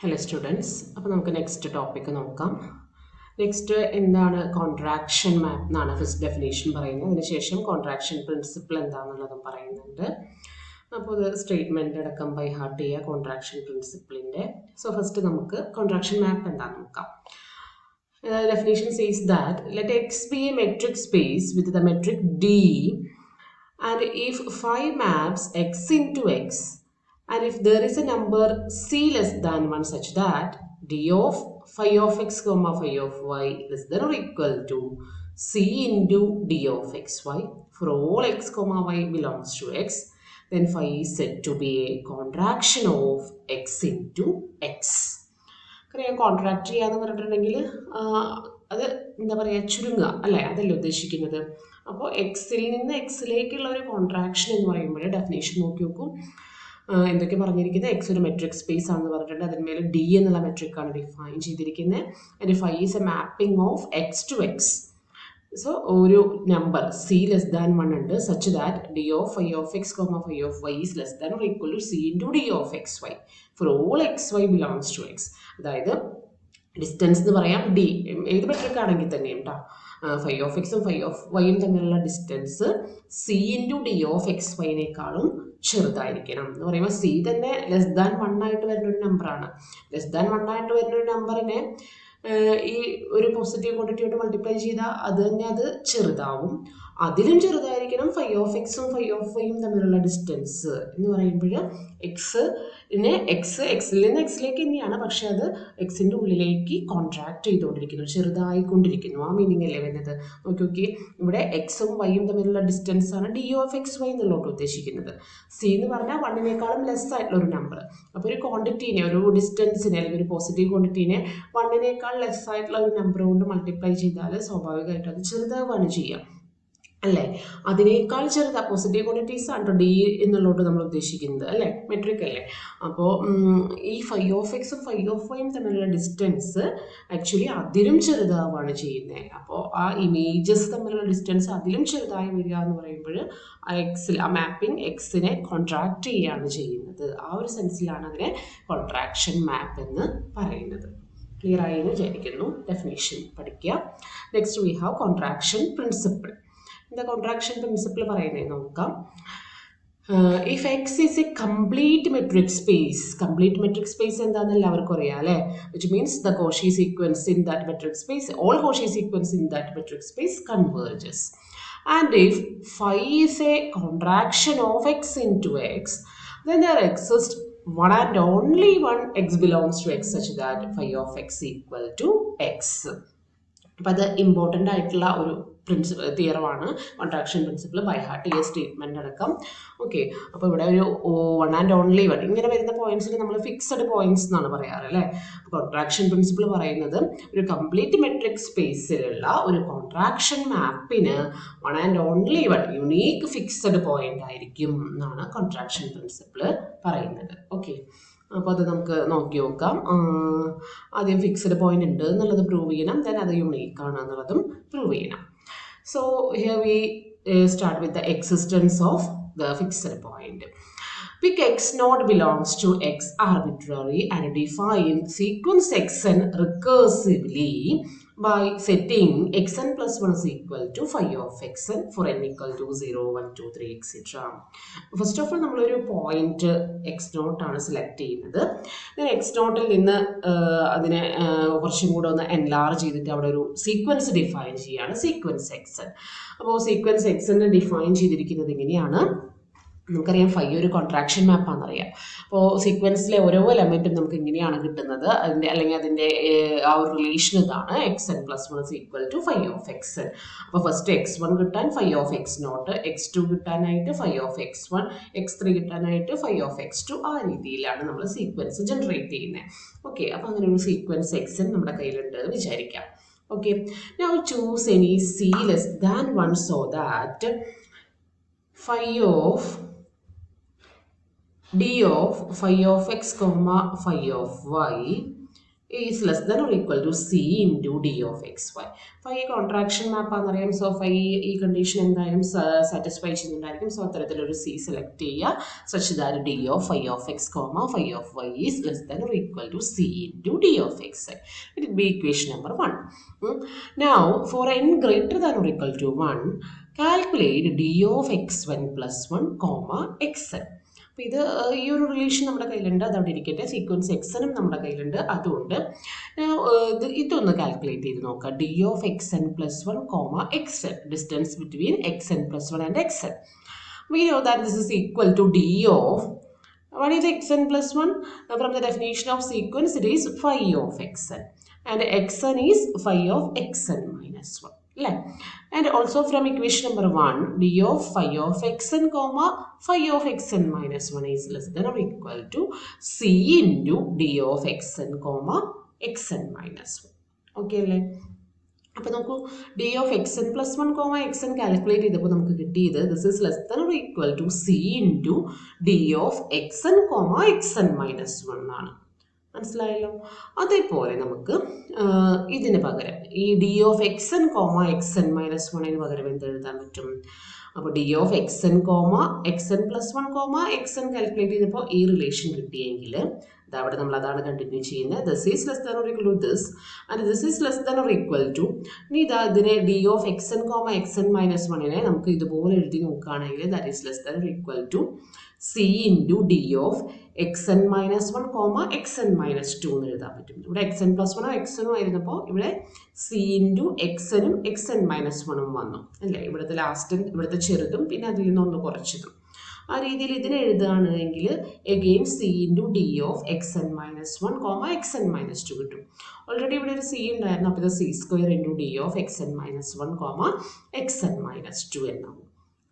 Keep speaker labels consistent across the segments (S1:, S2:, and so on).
S1: Hello students. അപ്പോൾ നമുക്ക് next topic നോക്കാം. നെക്സ്റ്റ് എന്താണ് കോൺട്രാക്ഷൻ മാപ്പ് എന്നാണ് ഫസ്റ്റ് ഡെഫിനേഷൻ പറയുന്നത്. അതിനുശേഷം കോൺട്രാക്ഷൻ പ്രിൻസിപ്പിൾ എന്താണെന്നുള്ളതും പറയുന്നുണ്ട്. അപ്പോൾ ഇത് സ്റ്റേറ്റ്മെൻറ്റ് അടക്കം ബൈ ഹാർട്ട് ചെയ്യുക കോൺട്രാക്ഷൻ പ്രിൻസിപ്പിളിൻ്റെ. സോ ഫസ്റ്റ് നമുക്ക് കോൺട്രാക്ഷൻ മാപ്പ് എന്താണെന്ന് നോക്കാം. Definition says that let X be a metric space with the metric D, and if phi maps X into X, and if there is a number C less than 1 such that D of phi of X comma phi of Y less than or equal to C into D of XY for all X comma Y belongs to X, then phi is said to be a contraction of X into X. അറിയാം contract ചെയ്യാന്ന് പറഞ്ഞിട്ടുണ്ടെങ്കിൽ അത് എന്താ പറയുക ചുരുങ്ങുക അല്ലേ, അതല്ലേ ഉദ്ദേശിക്കുന്നത്. അപ്പോൾ എക്സിൽ നിന്ന് എക്സിലേക്കുള്ള ഒരു കോൺട്രാക്ഷൻ എന്ന് പറയുമ്പോൾ ഡെഫിനേഷൻ നോക്കി നോക്കും. എന്തൊക്കെ പറഞ്ഞിരിക്കുന്നത്, എക്സ് ഒരു മെട്രിക് സ്പേസ് ആണെന്ന് പറഞ്ഞിട്ടുണ്ട്. അതിന്മേൽ ഡി എന്നുള്ള മെട്രിക് ആണ് ഡിഫൈൻ ചെയ്തിരിക്കുന്നത്. അതിൻ്റെ phi is a mapping of x to x. So ഒരു നമ്പർ സി ലെസ് ദാൻ 1 ഉണ്ട് such that d of phi of x comma phi of y is less than or equal to c into d of x y for all x y belongs to x. അതായത് distance എന്ന് പറയാം d, ഏത് metric ആണെങ്കിൽ തന്നെയും കേട്ടോ. Phi of എക്സും phi of വൈയും തമ്മിലുള്ള distance c into d of X വൈനേക്കാളും ചെറുതായിരിക്കണം എന്ന് പറയുമ്പോൾ സി തന്നെ ലെസ് ദാൻ 1 ആയിട്ട് വരുന്ന ഒരു നമ്പറാണ്. ലെസ് ദാൻ 1 ആയിട്ട് വരുന്ന ഒരു നമ്പറിനെ ഈ ഒരു പോസിറ്റീവ് ക്വാണ്ടിറ്റിയോട് മൾട്ടിപ്ലൈ ചെയ്താൽ അത് തന്നെ അത് ചെറുതാവും. അതിലും ചെറുതായിരിക്കണം ഫൈ ഓഫ് എക്സും ഫൈ ഓഫ് വൈയും തമ്മിലുള്ള ഡിസ്റ്റൻസ് എന്ന് പറയുമ്പോൾ എക്സിൽ നിന്ന് എക്സിലേക്ക് തന്നെയാണ്, പക്ഷെ അത് എക്സിൻ്റെ ഉള്ളിലേക്ക് കോൺട്രാക്ട് ചെയ്തുകൊണ്ടിരിക്കുന്നു, ചെറുതായിക്കൊണ്ടിരിക്കുന്നു. ആ മീനിങ് അല്ലേ വരുന്നത്. ഓക്കെ ഇവിടെ എക്സും വൈയും തമ്മിലുള്ള ഡിസ്റ്റൻസ് ആണ് ഡി ഓഫ് എക്സ് വൈ എന്നുള്ളോട്ട് ഉദ്ദേശിക്കുന്നത്. സി എന്ന് പറഞ്ഞാൽ 1നേക്കാളും ലെസ് ആയിട്ടുള്ള ഒരു നമ്പർ. അപ്പോൾ ഒരു ക്വാണ്ടിറ്റീനെ, ഒരു ഡിസ്റ്റൻസിനെ അല്ലെങ്കിൽ ഒരു പോസിറ്റീവ് ക്വാണ്ടിറ്റീനെ 1നേക്കാൾ ലെസ് ആയിട്ടുള്ള ഒരു നമ്പർ കൊണ്ട് മൾട്ടിപ്ലൈ ചെയ്താൽ സ്വാഭാവികമായിട്ടും അത് ചെറുതാവുകയാണ് ചെയ്യുക അല്ലേ. അതിനേക്കാൾ ചെറുതാ പോസിറ്റീവ് ക്വാണ്ടിറ്റീസ് ആണ് ഡി എന്നുള്ളോട്ട് നമ്മൾ ഉദ്ദേശിക്കുന്നത് അല്ലേ, മെട്രിക് അല്ലേ. അപ്പോൾ ഈ ഫൈ ഓഫ് എക്സും ഫൈ ഓഫ് വൈയും തമ്മിലുള്ള ഡിസ്റ്റൻസ് ആക്ച്വലി അതിലും ചെറുതാവുകയാണ് ചെയ്യുന്നത്. അപ്പോൾ ആ ഇമേജസ് തമ്മിലുള്ള ഡിസ്റ്റൻസ് അതിലും ചെറുതായി വരിക എന്ന് പറയുമ്പോൾ ആ എക്സിൽ ആ മാപ്പിംഗ് എക്സിനെ കോൺട്രാക്ട് ചെയ്യുകയാണ് ചെയ്യുന്നത്. ആ ഒരു സെൻസിലാണ് അതിനെ കോൺട്രാക്ഷൻ മാപ്പ് എന്ന് പറയുന്നത്. ക്ലിയർ ആയി എന്ന് വിചാരിക്കുന്നു. ഡെഫിനേഷൻ പഠിക്കുക. Next we have contraction principle. എന്താ കോൺട്രാക്ഷൻ പ്രിൻസിപ്പിൾ പറയുന്നത് നോക്കാം. If X is A complete metric space, complete metric space എന്താണെന്ന് എല്ലാവർക്കും അറിയാം അല്ലേ, which means the Cauchy sequence in that metric space, all Cauchy sequence in that metric space converges. And if phi is a contraction of x into x, then there exists one and only one x belongs to x such that phi of x equal to x. അപ്പോൾ അത് important ആയിട്ടുള്ള ഒരു തിയറമാണ് contraction principle by heart ചെയ്യുക statement അടക്കം. Okay, അപ്പോൾ ഇവിടെ ഒരു 1 and only 1 ഇങ്ങനെ വരുന്ന പോയിന്റ്സിന് നമ്മൾ ഫിക്സഡ് പോയിന്റ്സ് എന്നാണ് പറയാറ് അല്ലേ. കോൺട്രാക്ഷൻ പ്രിൻസിപ്പിൾ പറയുന്നത് ഒരു കംപ്ലീറ്റ് മെട്രിക് സ്പേസിലുള്ള ഒരു കോൺട്രാക്ഷൻ മാപ്പിന് 1 and only 1 unique fixed point ആയിരിക്കും എന്നാണ് കോൺട്രാക്ഷൻ പ്രിൻസിപ്പിൾ പറയുന്നത്. ഓക്കെ, അപ്പോൾ അത് നമുക്ക് നോക്കി നോക്കാം. ആദ്യം ഫിക്സഡ് പോയിന്റ് ഉണ്ട് എന്നുള്ളത് പ്രൂവ് ചെയ്യണം, ദെൻ അത് യുണീക്ക് ആണ് എന്നുള്ളതും പ്രൂവ് ചെയ്യണം. So here we start with the existence of the fixed point. Pick x naught belongs to x arbitrary and define sequence xn recursively by setting xn plus 1 is equal to phi of xn for n equal to 0, 1, 2, 3 etc. First of all നമ്മളൊരു point X not ആണ് select ചെയ്യുന്നത്. X നോട്ടിൽ നിന്ന് അതിനെ കുറച്ചും കൂടെ ഒന്ന് enlarge ചെയ്തിട്ട് അവിടെ ഒരു സീക്വൻസ് ഡിഫൈൻ ചെയ്യുകയാണ്, സീക്വൻസ് എക്സൻ. അപ്പോൾ സീക്വൻസ് എക്സനെ ഡിഫൈൻ ചെയ്തിരിക്കുന്നത് എങ്ങനെയാണ്, നമുക്കറിയാം ഫൈ ഒരു കോൺട്രാക്ഷൻ മാപ്പാണെന്നറിയാം. അപ്പോൾ സീക്വൻസിലെ ഓരോ എലമെൻറ്റും നമുക്ക് ഇങ്ങനെയാണ് കിട്ടുന്നത്. അല്ലെങ്കിൽ അതിൻ്റെ ആ ഒരു റിലേഷൻ ഇതാണ്, x n plus 1 equal to phi of x n. അപ്പോൾ ഫസ്റ്റ് x1 കിട്ടാൻ phi of X not, x2 കിട്ടാനായിട്ട് ഫൈ ഓഫ് x1, x3 കിട്ടാനായിട്ട് ഫൈ ഓഫ് x2. ആ രീതിയിലാണ് നമ്മൾ സീക്വൻസ് ജനറേറ്റ് ചെയ്യുന്നത്. ഓക്കെ, അപ്പോൾ അങ്ങനെ ഒരു സീക്വൻസ് എക്സൻ നമ്മുടെ കയ്യിലുണ്ട് വിചാരിക്കാം. Okay, now choose any c less than 1 so that phi of d of phi of x comma phi of y is less than or equal to c into d of xy. Phi contraction map ആണെന്നറിയാം. So phi ഈ condition എന്തായാലും satisfy ചെയ്യുന്നുണ്ടായിരിക്കും. So അത്തരത്തിലൊരു c select ചെയ്യുക such that d of phi of x comma phi of y is less than or equal to c into d of xy. It will be equation number 1. Now for n greater than or equal to 1, calculate d of x1 plus 1 comma xn. അപ്പോൾ ഇത് ഈ ഒരു relation നമ്മുടെ കയ്യിലുണ്ട്, അതവിടെ ഇരിക്കട്ടെ. Sequence എക്സനും നമ്മുടെ കയ്യിലുണ്ട്, അതുകൊണ്ട് ഇതൊന്ന് കാൽക്കുലേറ്റ് ചെയ്ത് നോക്കാം. D of x n plus one comma x N, distance between x n plus one and X N. We know that this is equal to d of, what is xn plus 1? From the definition of sequence, it is phi of xn. And xn is phi of xn minus 1. And also from equation number 1, d of phi of xn comma phi of xn minus 1 is less than or equal to c into d of xn comma xn minus 1. Okay, അപ്പോൾ നമുക്ക് d of x n plus one comma x n calculate ചെയ്തപ്പോൾ നമുക്ക് കിട്ടിയത് this is less than or equal to c into d of x n comma x n minus one ആണ്. മനസ്സിലായല്ലോ? അതേപോലെ നമുക്ക് ഇതിന് പകരം ഈ d of x n comma x n minus വണ്ണിന് പകരം എന്ത് എഴുതാൻ പറ്റും? അപ്പോൾ d of x n comma x n plus one comma x n calculate ചെയ്തപ്പോൾ ഈ റിലേഷൻ കിട്ടിയെങ്കിൽ അവിടെ നമ്മൾ അതാണ് കണ്ടിന്യൂ ചെയ്യുന്നത്. This is less than or equal to this and this is less than or equal to, ഇനി ഇതിനെ d of x n comma x n minus വണ്ണിനെ നമുക്ക് ഇതുപോലെ എഴുതി നോക്കുകയാണെങ്കിൽ that is less than or equal to c into d of x n minus one comma x n minus two എന്ന് എഴുതാൻ പറ്റും. ഇവിടെ എക്സ് എൻ പ്ലസ് വണോ എക്സ് എനും ആയിരുന്നപ്പോൾ ഇവിടെ സി ഇൻറ്റു എക്സ് എനും എക്സ് എൻ മൈനസ് വണ്ണും വന്നു അല്ലേ? ഇവിടുത്തെ ലാസ്റ്റും ഇവിടുത്തെ ചെറുതും പിന്നെ അതിൽ നിന്നൊന്ന് കുറച്ചതും. ആ രീതിയിൽ ഇതിനെ എഴുതുകയാണെങ്കിൽ again c into d of x n minus one comma x n minus two കിട്ടും. ഓൾറെഡി ഇവിടെ ഒരു സി ഉണ്ടായിരുന്നു, അപ്പോൾ ഇത് c square into d of x n minus one comma x n minus two എന്നാവും.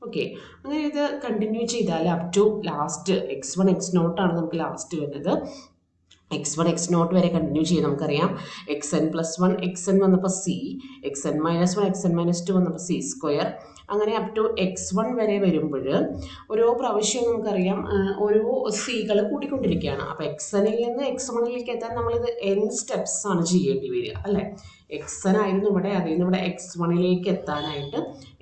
S1: ഓക്കെ, അങ്ങനെ ഇത് continue ചെയ്താൽ up to last x one x നോട്ടാണ് നമുക്ക് ലാസ്റ്റ് വരുന്നത്. എക്സ് വൺ എക്സ് നോട്ട് വരെ കണ്ടിന്യൂ ചെയ്ത് നമുക്കറിയാം x n plus one x N വന്നപ്പോൾ C, X n minus one x n minus to വന്നപ്പോൾ സി സ്ക്വയർ, അങ്ങനെ അപ് ടു എക്സ് വൺ വരെ വരുമ്പോൾ ഓരോ പ്രാവശ്യവും നമുക്കറിയാം ഓരോ സികൾ കൂട്ടിക്കൊണ്ടിരിക്കുകയാണ്. അപ്പോൾ എക്സ് എന്നിൽ നിന്ന് എക്സ് വണ്ണിലേക്ക് എത്താൻ നമ്മളിത് എൻ സ്റ്റെപ്സ് ആണ് ചെയ്യേണ്ടി വരിക അല്ലേ? എക്സ് എൻ ആയിരുന്നു ഇവിടെ, അതിൽ നിന്ന് ഇവിടെ എക്സ് വണ്ണിലേക്ക് എത്താനായിട്ട്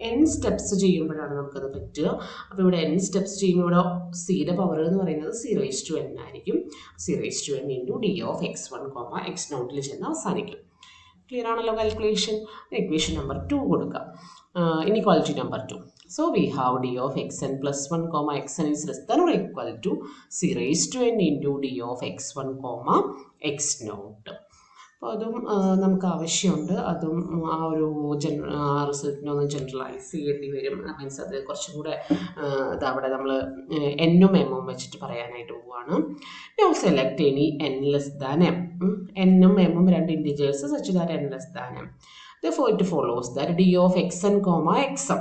S1: എൻ സ്റ്റെപ്സ് ചെയ്യുമ്പോഴാണ് നമുക്കത് പറ്റുക. അപ്പോൾ ഇവിടെ എൻ സ്റ്റെപ്സ് ചെയ്യുമ്പോൾ ഇവിടെ സിയുടെ പവർ എന്ന് പറയുന്നത് സി റൈസ് ടു എൻ ആയിരിക്കും. C raise to n into d of x one comma x നോട്ടിൽ ചെന്ന് അവസാനിക്കും. ക്ലിയർ ആണല്ലോ കാൽക്കുലേഷൻ? ഇക്വേഷൻ നമ്പർ 2 കൊടുക്കാം. Inequality number 2. So we have d of xn plus 1 comma xn is less than or equal to c raised to n into d of x1 comma x naught. അപ്പോൾ അതും നമുക്ക് ആവശ്യമുണ്ട്. അതും ആ ഒരു റിസൾട്ടിനെ ഒന്ന് generalise ചെയ്യേണ്ടി വരും. മീൻസ് അത് കുറച്ചും കൂടെ അവിടെ നമ്മൾ എന്നും എമ്മും വെച്ചിട്ട് പറയാനായിട്ട് പോവുകയാണ്. Now select any N less than M. എന്നും എമ്മും രണ്ട് integers such that N less than M. Therefore, it follows that d of xn comma xm,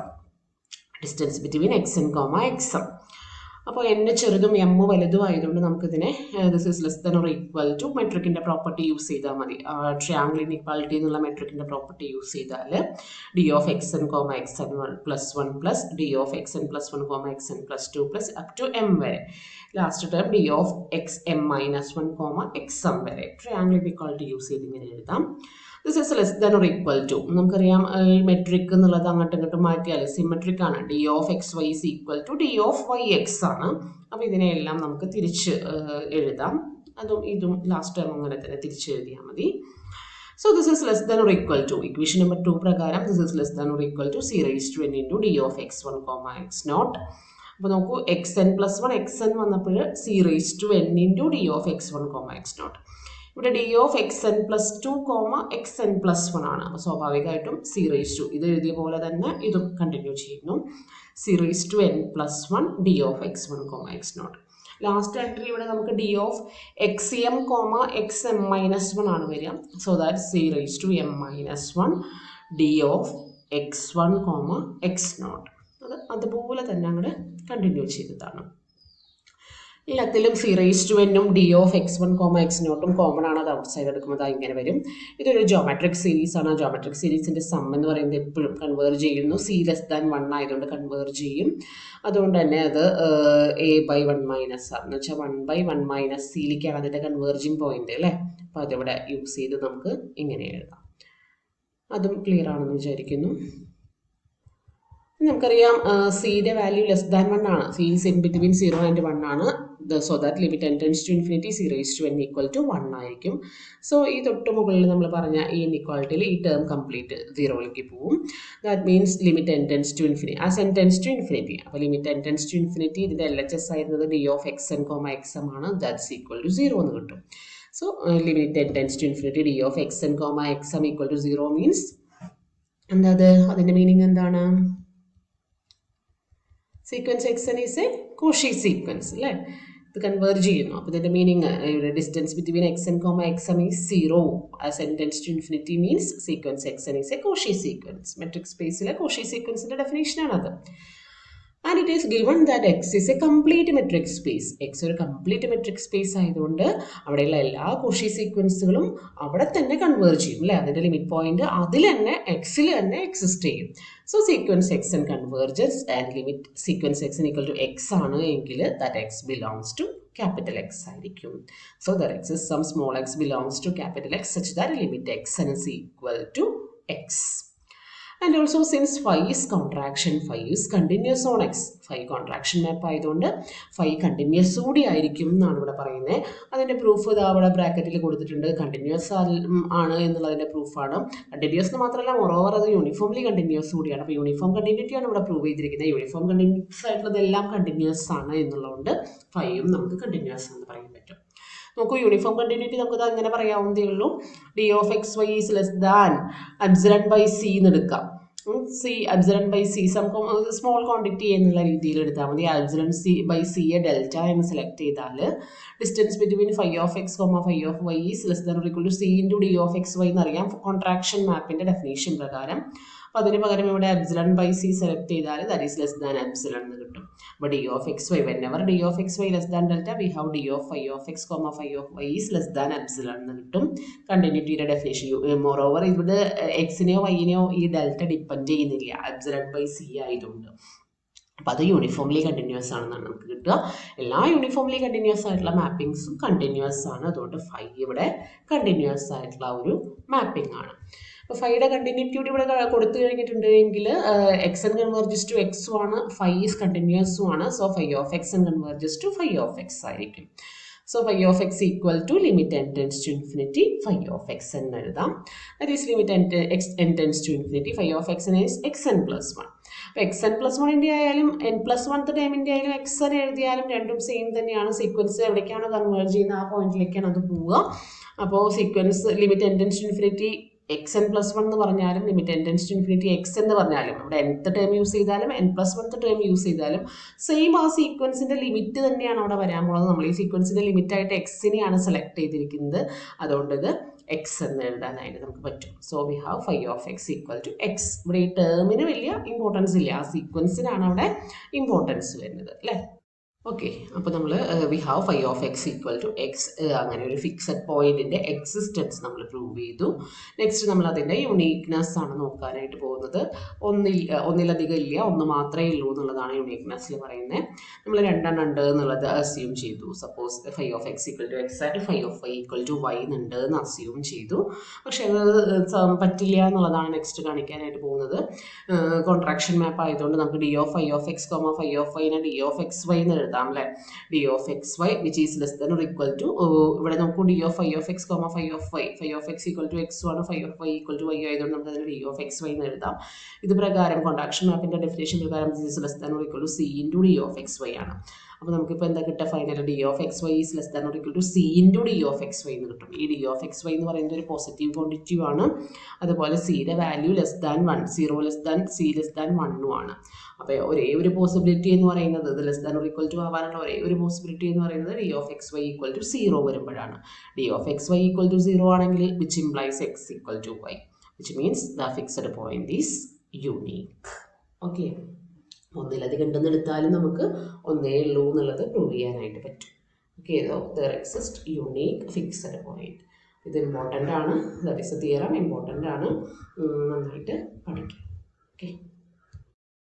S1: distance between xn comma xm. അപ്പോൾ n ചെറുതും m വലുതും ആയതുകൊണ്ട് നമുക്കിതിനെ this is less than or equal to മെട്രിക്കിൻ്റെ property use ചെയ്താൽ മതി. Triangle inequality എന്നുള്ള മെട്രിക്കിൻ്റെ പ്രോപ്പർട്ടി യൂസ് ചെയ്താൽ d of x n comma x n plus one plus d of x n plus one comma x n plus two plus up to m വരെ, last term d of x m minus one comma x m വരെ triangle inequality use ചെയ്ത് ഇങ്ങനെ എഴുതാം. This is less than or equal to, നമുക്കറിയാം metric എന്നുള്ളത് അങ്ങോട്ടും ഇങ്ങോട്ടും മാറ്റിയാൽ സിമെട്രിക് ആണ്. D of x y is equal to d of y x ആണ്. അപ്പോൾ ഇതിനെയെല്ലാം നമുക്ക് തിരിച്ച് എഴുതാം. അതും ഇതും ലാസ്റ്റ് ടൈം അങ്ങനെ തന്നെ തിരിച്ച് എഴുതിയാൽ മതി. So this is less than or equal to, equation number 2 പ്രകാരം this is less than or equal to c raised to n into d of x1 comma x naught. അപ്പോൾ നോക്കൂ xn plus 1 xn വന്നപ്പോൾ c raised to n into d of x1 comma x naught. ഇവിടെ D of x n plus two comma x n plus one ആണ്. അപ്പോൾ സ്വാഭാവികമായിട്ടും C raise to ഇത് എഴുതിയ പോലെ തന്നെ ഇതും കണ്ടിന്യൂ ചെയ്യുന്നു. C raise to n plus one d of x one comma x naught. Last entry ഇവിടെ നമുക്ക് d of x m comma x m minus one ആണ് വരിക. So that c raise to m minus one d of x one comma x naught. അത് അതുപോലെ തന്നെ അങ്ങോട്ട് continue ചെയ്തതാണ്. എല്ലാത്തിലും സി റേസ് ടു എന്നും d of x one comma x നോട്ടും കോമൺ ആണ്. അത് ഔട്ട് സൈഡ് എടുക്കുമ്പോൾ ഇങ്ങനെ വരും. ഇതൊരു ജോമെട്രിക് സീരീസ് ആണ്. ജോമെട്രിക് സീരീസിൻ്റെ സം എന്ന് പറയുന്നത് എപ്പോഴും കൺവേർജ് ചെയ്യുന്നു. സി ലെസ് ദാൻ 1 ആയതുകൊണ്ട് കൺവേർജ് ചെയ്യും. അതുകൊണ്ട് തന്നെ അത് എ ബൈ 1 മൈനസ് ആർ എന്ന് വെച്ചാൽ 1/1 മൈനസ് സിയിലേക്കാണ് അതിൻ്റെ കൺവേർജിങ് പോയിന്റ് അല്ലേ. അപ്പോൾ അതിവിടെ യൂസ് ചെയ്ത് നമുക്ക് ഇങ്ങനെ എഴുതാം. അതും ക്ലിയർ ആണെന്ന് വിചാരിക്കുന്നു. നമുക്കറിയാം സിയുടെ വാല്യൂ ലെസ് ദാൻ 1 ആണ്. C is in between 0 and 1 ആണ്. So that limit n tends to infinity c raise to n equal to 1 ആയിരിക്കും. സോ ഈ തൊട്ട് മുകളിൽ നമ്മൾ പറഞ്ഞ ഈ ഇൻഇക്വാളിറ്റിയിൽ ഈ ടേം കംപ്ലീറ്റ് 0ലേക്ക് പോവും. That means limit n tends to infinity as n tends to infinity. അപ്പോൾ limit n tends to infinity ഇതിൻ്റെ LHS ആയിരുന്നത് d of x n comma x m ആണ്. ദാറ്റ്സ് ഈക്വൽ ടു 0 എന്ന് കിട്ടും. So limit n tends to infinity d of x n comma x m equal to 0 means എന്താ അതിൻ്റെ meaning എന്താണ്? Sequence x n is a Cauchy sequence അല്ലേ. ഇത് converge ചെയ്യുന്നു. അപ്പോൾ ഇതിൻ്റെ meaning distance between x n comma x m is 0 as n tends to infinity means sequence x n is a Cauchy sequence. Metric സ്പേസിലെ Cauchy സീക്വൻസിൻ്റെ ഡെഫിനേഷനാണത്. And it is given that X is a complete metric space. X ഒരു complete metric space ആയതുകൊണ്ട് അവിടെയുള്ള എല്ലാ Cauchy സീക്വൻസുകളും അവിടെ തന്നെ converge ചെയ്യും അല്ലേ. അതിൻ്റെ ലിമിറ്റ് പോയിന്റ് അതിൽ തന്നെ എക്സിൽ തന്നെ എക്സിസ്റ്റ് ചെയ്യും. So sequence x n converges and limit sequence x equal to x ആണ് എങ്കിൽ that x belongs to capital X ആയിരിക്കും. So there exists some small x belongs to capital X such that limit x n is equal to x. And also since phi is contraction, phi is continuous on x. Phi contraction map ആയതുകൊണ്ട് phi continuous കൂടി ആയിരിക്കും എന്നാണ് ഇവിടെ പറയുന്നത്. അതിൻ്റെ proof ഇതാ അവിടെ ബ്രാക്കറ്റിൽ കൊടുത്തിട്ടുണ്ട്. കണ്ടിന്യൂസ് ആണ് എന്നുള്ളതിൻ്റെ പ്രൂഫാണ്. കണ്ടിന്യൂസ് എന്ന് മാത്രമല്ല മോറോവർ അത് യൂണിഫോംലി കണ്ടിന്യൂസ് കൂടിയാണ്. അപ്പോൾ യൂണിഫോം കണ്ടിന്യൂറ്റിയാണ് ഇവിടെ പ്രൂവ് ചെയ്തിരിക്കുന്നത്. യൂണിഫോം കണ്ടിന്യൂസ് ആയിട്ടുള്ളതെല്ലാം കണ്ടിന്യൂസ് ആണ് എന്നുള്ളതുകൊണ്ട് ഫൈയും നമുക്ക് കണ്ടിന്യൂസ് എന്ന് പറയാൻ പറ്റും. നോക്കൂ, യൂണിഫോം കണ്ടിന്യൂറ്റി നമുക്കത് അങ്ങനെ പറയാവുന്നതേ ഉള്ളൂ. D of x y is less than epsilon by c എന്ന് എടുക്കാം. C epsilon by c some small quantity എന്നുള്ള രീതിയിൽ എടുത്താൽ മതി. എപ്സിലോൺ സി ബൈ സിയെ ഡെൽറ്റ എന്ന് സെലക്ട് ചെയ്താൽ distance between phi of x comma phi of y is less than or equal to c into d of x y എന്നറിയാം contraction മാപ്പിൻ്റെ definition പ്രകാരം. അപ്പോൾ അതിന് പകരം ഇവിടെ എപ്സിലോൺ ബൈ സി സെലക്ട് ചെയ്താൽ that is less than epsilon എന്ന് കിട്ടും. അപ്പോൾ d of x y whenever d of x y less than delta we have d of phi of x comma phi of y is less than epsilon എന്ന് കിട്ടും. കണ്ടിന്യൂറ്റിയുടെ definition moreover ഇവിടെ എക്സിനെയോ വൈനെയോ ഈ ഡെൽറ്റ ഡിപ്പെൻഡ് ചെയ്യുന്നില്ല epsilon by c ആയതുകൊണ്ട്. അപ്പോൾ അത് യൂണിഫോംലി കണ്ടിന്യൂസ് ആണെന്നാണ് നമുക്ക് കിട്ടുക. എല്ലാ യൂണിഫോംലി കണ്ടിന്യൂസ് ആയിട്ടുള്ള മാപ്പിങ്സും കണ്ടിന്യൂസ് ആണ്. അതുകൊണ്ട് ഫൈ ഇവിടെ കണ്ടിന്യൂസ് ആയിട്ടുള്ള ഒരു മാപ്പിംഗ് ആണ്. അപ്പോൾ ഫൈയുടെ കണ്ടിന്യൂറ്റി ഇവിടെ കൊടുത്തു കഴിഞ്ഞിട്ടുണ്ടെങ്കിൽ എക്സ് എൻ കൺവേർജസ് ടു എക്സും ആണ്, ഫൈ ഈസ് കണ്ടിന്യൂസും ആണ്. So phi of x n converges to phi of x ആയിരിക്കും. So phi of x equal to limit n tends to infinity phi of x എന്ന് എഴുതാം. That is limit n tends to infinity phi of x is x n plus 1. അപ്പോൾ X n plus 1ൻ്റെ ആയാലും n+1 ടൈമിൻ്റെ ആയാലും X N എഴുതിയാലും രണ്ടും same തന്നെയാണ്. Sequence എവിടേക്കാണ് കൺവേർജ് ചെയ്യുന്നത് ആ പോയിന്റിലേക്കാണ് അത് പോവുക. അപ്പോൾ sequence limit n tends to infinity x n plus 1 എന്ന് പറഞ്ഞാലും limit n tends to infinity x എന്ന് പറഞ്ഞാലും ഇവിടെ nth ടേം യൂസ് ചെയ്താലും n+1th ടേം യൂസ് ചെയ്താലും സെയിം ആ സീക്വൻസിൻ്റെ ലിമിറ്റ് തന്നെയാണ് അവിടെ വരാൻ പോകുന്നത്. നമ്മൾ ഈ സീക്വൻസിൻ്റെ ലിമിറ്റായിട്ട് എക്സിനെയാണ് സെലക്ട് ചെയ്തിരിക്കുന്നത്. അതുകൊണ്ട് ഇത് എക്സ് എന്ന് എഴുതാനായിട്ട് നമുക്ക് പറ്റും. So we have phi of x equal to x. ഇവിടെ ഈ ടേമിന് വലിയ ഇമ്പോർട്ടൻസ് ഇല്ല, ആ സീക്വൻസിനാണ് അവിടെ ഇമ്പോർട്ടൻസ് വരുന്നത് അല്ലേ. ഓക്കെ, അപ്പോൾ നമ്മൾ we have phi of x equal to x. അങ്ങനെ ഒരു ഫിക്സഡ് പോയിന്റിൻ്റെ എക്സിസ്റ്റൻസ് നമ്മൾ പ്രൂവ് ചെയ്തു. നെക്സ്റ്റ് നമ്മൾ അതിൻ്റെ യുണീക്നെസ് ആണ് നോക്കാനായിട്ട് പോകുന്നത്. ഒന്നിലധികം ഇല്ല, ഒന്ന് മാത്രമേ ഉള്ളൂ എന്നുള്ളതാണ് യുണീക്നെസ്സിൽ പറയുന്നത്. നമ്മൾ രണ്ടെണ്ണം ഉണ്ട് എന്നുള്ളത് അസ്യൂം ചെയ്തു. Suppose phi of x equal to x ആയിട്ട് phi of y equal to y എന്നുണ്ട് എന്ന് അസ്യൂം ചെയ്തു. പക്ഷേ അത് പറ്റില്ല എന്നുള്ളതാണ് നെക്സ്റ്റ് കാണിക്കാനായിട്ട് പോകുന്നത്. കോൺട്രാക്ഷൻ മാപ്പ് ആയതുകൊണ്ട് നമുക്ക് d of phi of x comma phi of വൈനെ ഡി ഓഫ് എക്സ് വൈ എന്ന് എഴുതാം അല്ലേ. D of x y which is less than or equal to ഇവിടെ നമുക്ക് d of phi of x comma phi of y, phi of x equal to x ആണ്, phi of y equal to y ആയതുകൊണ്ട് നമുക്ക് അതിന് D of x y എന്ന് എഴുതാം. ഇത് പ്രകാരം കോൺട്രാക്ഷൻ മാപ്പിൻ്റെ ഡെഫിനേഷൻ പ്രകാരം this is less than or equal to c into d of x y ആണ്. അപ്പോൾ നമുക്കിപ്പോൾ എന്താ കിട്ടുക? Final d of x y is less than or equal to c into d of x y എന്ന് കിട്ടും. ഈ d of x y എന്ന് പറയുന്നത് ഒരു പോസിറ്റീവ് ക്വാണ്ടിറ്റീവ് ആണ്. അതുപോലെ സിയുടെ value less than 1, 0 less than c less than 1 ആണ്. അപ്പോൾ ഒരേ ഒരു പോസിബിലിറ്റി എന്ന് പറയുന്നത് ഇത് less than or equal to ആവാനുള്ള ഒരേ ഒരു പോസിബിലിറ്റി എന്ന് പറയുന്നത് d of x y equal to 0 വരുമ്പോഴാണ്. D of x y equal to 0 ആണെങ്കിൽ which implies x equal to y, which means the fixed point is unique. Okay, ഒന്നിലധികം ഉണ്ടെന്നെടുത്താലും നമുക്ക് ഒന്നേ ഉള്ളൂ എന്നുള്ളത് പ്രൂവ് ചെയ്യാനായിട്ട് പറ്റും. Okay, so there exist unique fixed point. ഇത് ഇമ്പോർട്ടൻ്റ് ആണ്, that is A theorem, important ആണ്, നന്നായിട്ട് പഠിക്കാം. ഓക്കെ.